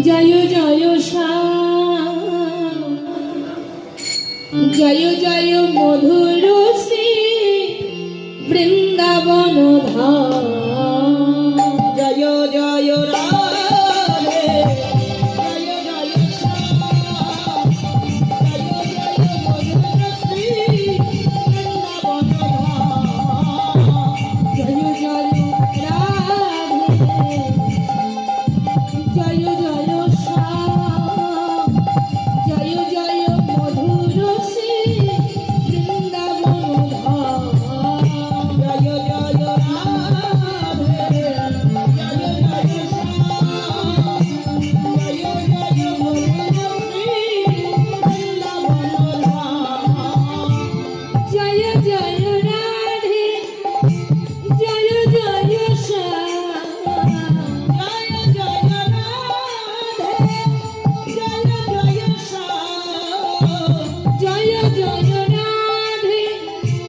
জয় জয় শ্যাম, জয় জয় মধুর শ্রী বৃন্দাবন ধাম। জয় জয় রাধে, জয় জয় শ্যাম, জয় জয় মধুর শ্রী বৃন্দাবন ধাম। জয় জয় রাধে, জয়